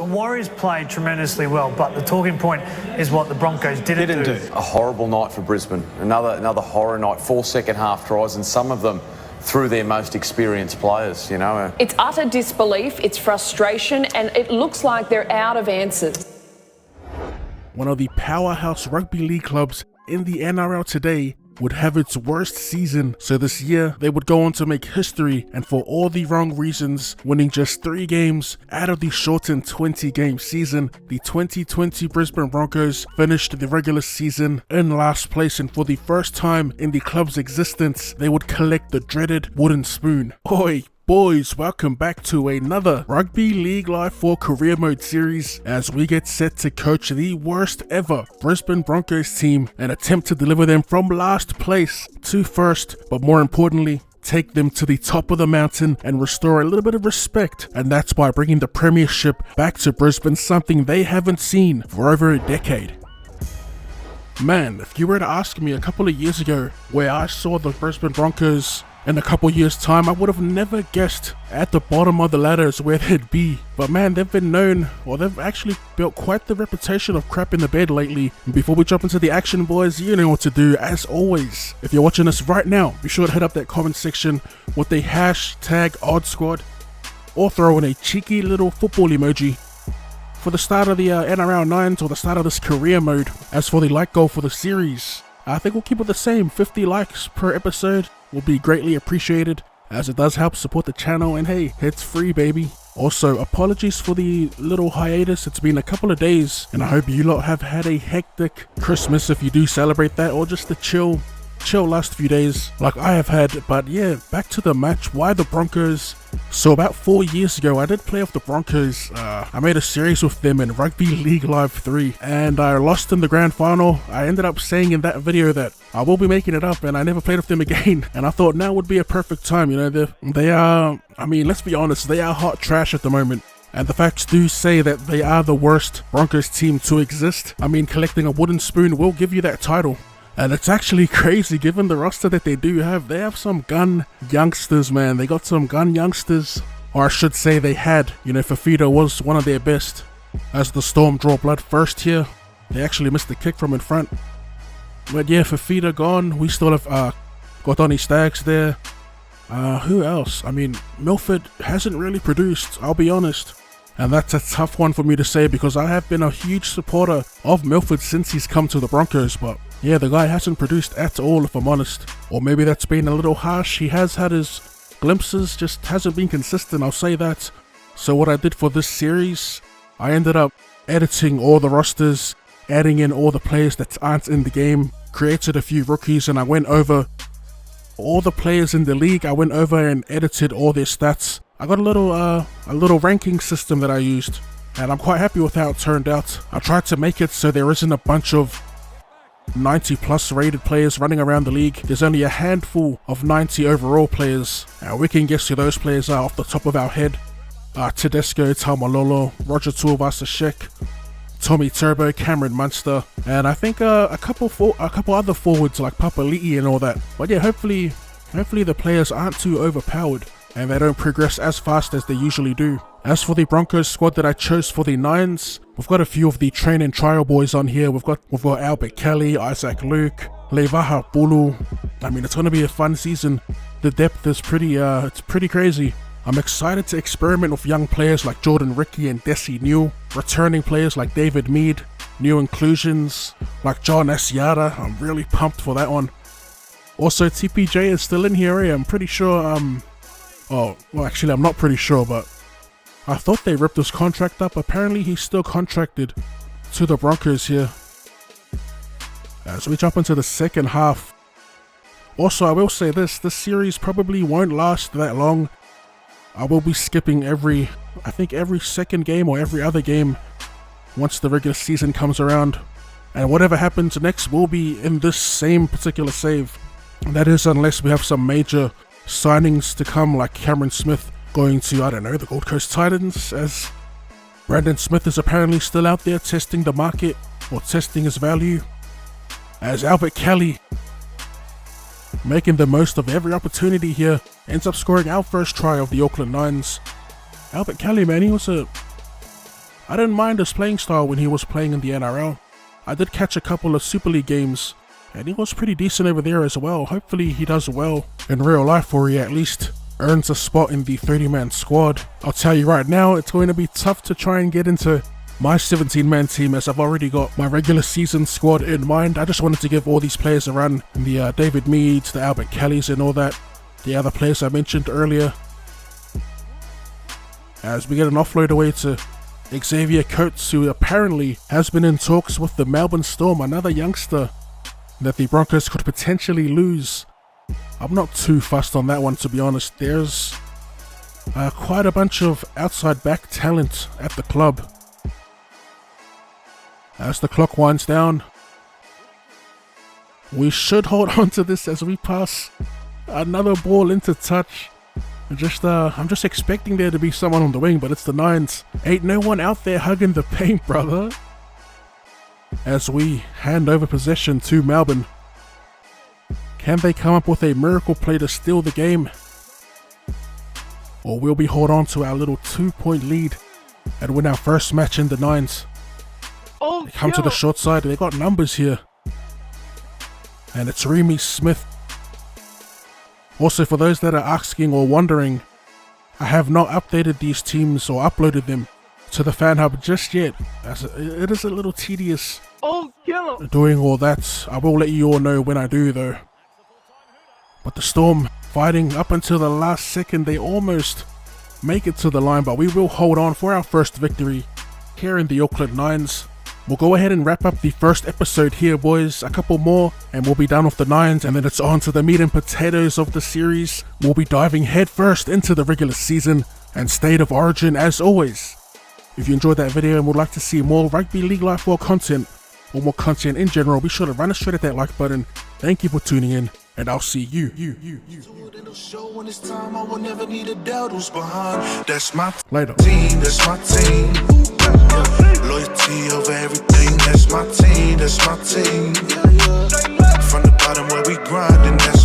Warriors played tremendously well, but the talking point is what the Broncos didn't do. A horrible night for Brisbane. Another horror night. 4 second-half tries, and some of them through their most experienced players, you know. It's utter disbelief, it's frustration, and it looks like they're out of answers. One of the powerhouse rugby league clubs in the NRL today would have its worst season, so this year they would go on to make history, and for all the wrong reasons, winning just 3 games out of the shortened 20-game season. The 2020 Brisbane Broncos finished the regular season in last place, and for the first time in the club's existence, they would collect the dreaded wooden spoon. Oi! Boys, welcome back to another Rugby League Live 4 Career Mode series as we get set to coach the worst ever Brisbane Broncos team and attempt to deliver them from last place to first, but more importantly, take them to the top of the mountain and restore a little bit of respect, and that's by bringing the premiership back to Brisbane, something they haven't seen for over a decade. Man, if you were to ask me a couple of years ago where I saw the Brisbane Broncos in a couple years time, I would have never guessed at the bottom of the ladder is where they'd be. But man, they've been known, or they've actually built quite the reputation of crap in the bed lately. And before we jump into the action, boys, you know what to do. As always, if you're watching us right now, be sure to hit up that comment section with the hashtag OddSquad, or throw in a cheeky little football emoji for the start of the NRL 9s or the start of this career mode. As for the like goal for the series, I think we'll keep it the same. 50 likes per episode will be greatly appreciated, as it does help support the channel, and hey, it's free, baby. Also, apologies for the little hiatus. It's been a couple of days, and I hope you lot have had a hectic Christmas if you do celebrate that, or just a chill last few days like I have had. But yeah, back to the match. Why the Broncos? So about 4 years ago, I did play off the Broncos. I made a series with them in Rugby League Live 3, and I lost in the grand final. I ended up saying in that video that I will be making it up, and I never played with them again. And I thought now would be a perfect time. You know, they are, I mean, let's be honest, they are hot trash at the moment. And the facts do say that they are the worst Broncos team to exist. I mean, collecting a wooden spoon will give you that title. And it's actually crazy given the roster that they do have. They have some gun youngsters, man. They got some gun youngsters. Or I should say they had. You know, Fafita was one of their best. As the Storm draw blood first here, they actually missed the kick from in front. But yeah, Fafita gone. We still have got Donny Staggs there. Who else? I mean, Milford hasn't really produced, I'll be honest. And that's a tough one for me to say because I have been a huge supporter of Milford since he's come to the Broncos, but yeah, the guy hasn't produced at all, if I'm honest. Or maybe that's been a little harsh. He has had his glimpses, just hasn't been consistent, I'll say that. So what I did for this series, I ended up editing all the rosters, adding in all the players that aren't in the game, created a few rookies, and I went over all the players in the league. I went over and edited all their stats. I got a little ranking system that I used, and I'm quite happy with how it turned out. I tried to make it so there isn't a bunch of 90 plus rated players running around the league. There's only a handful of 90 overall players, and we can guess who those players are off the top of our head. Tedesco, Taumalolo, Roger Tuivasa-Sheck, Tommy Turbo, Cameron Munster, and I think a couple other forwards like Papali'i and all that. But yeah, hopefully the players aren't too overpowered and they don't progress as fast as they usually do. As for the Broncos squad that I chose for the 9s, we've got a few of the train and trial boys on here. We've got Albert Kelly, Isaac Luke, Levaha Bulu. I mean, it's going to be a fun season. The depth is it's pretty crazy. I'm excited to experiment with young players like Jordan Ricky and Desi New, returning players like David Mead, new inclusions like John Asiata. I'm really pumped for that one. Also, TPJ is still in here. I'm pretty sure, oh, well actually I'm not pretty sure, but I thought they ripped his contract up. Apparently he's still contracted to the Broncos here. As we jump into the second half. Also, I will say this series probably won't last that long. I will be skipping I think every second game or every other game once the regular season comes around. And whatever happens next will be in this same particular save. That is unless we have some major signings to come, like Cameron Smith going to, I don't know, the Gold Coast Titans, as Brandon Smith is apparently still out there testing the market or testing his value. As Albert Kelly, making the most of every opportunity here, ends up scoring our first try of the Auckland Nines. Albert Kelly, man, he was a I didn't mind his playing style when he was playing in the NRL. I did catch a couple of Super League games, and he was pretty decent over there as well. Hopefully he does well in real life, or he at least earns a spot in the 30-man squad. I'll tell you right now, it's going to be tough to try and get into my 17-man team, as I've already got my regular season squad in mind. I just wanted to give all these players a run, the David Meads, the Albert Kellys and all that, the other players I mentioned earlier, as we get an offload away to Xavier Coates, who apparently has been in talks with the Melbourne Storm, another youngster that the Broncos could potentially lose. I'm not too fussed on that one, to be honest. There's quite a bunch of outside back talent at the club. As the clock winds down, we should hold on to this as we pass another ball into touch. I'm just expecting there to be someone on the wing, but it's the Nines. Ain't no one out there hugging the paint, brother. As we hand over possession to Melbourne. Can they come up with a miracle play to steal the game? Or will we hold on to our little 2-point lead and win our first match in the Nines? They come to the short side, they got numbers here. And it's Remy Smith. Also, for those that are asking or wondering, I have not updated these teams or uploaded them to the fan hub just yet, as it is a little tedious doing all that. I will let you all know when I do though. But the Storm fighting up until the last second, they almost make it to the line, but we will hold on for our first victory here in the Auckland Nines. We'll go ahead and wrap up the first episode here, boys. A couple more and we'll be done with the Nines, and then it's on to the meat and potatoes of the series. We'll be diving headfirst into the regular season and State of Origin as always. If you enjoyed that video and would like to see more Rugby League Life World content, or more content in general, be sure to run straight at that like button. Thank you for tuning in, and I'll see you. Later. That's my team. Loyalty over everything. That's my team. From the bottom where we grinding.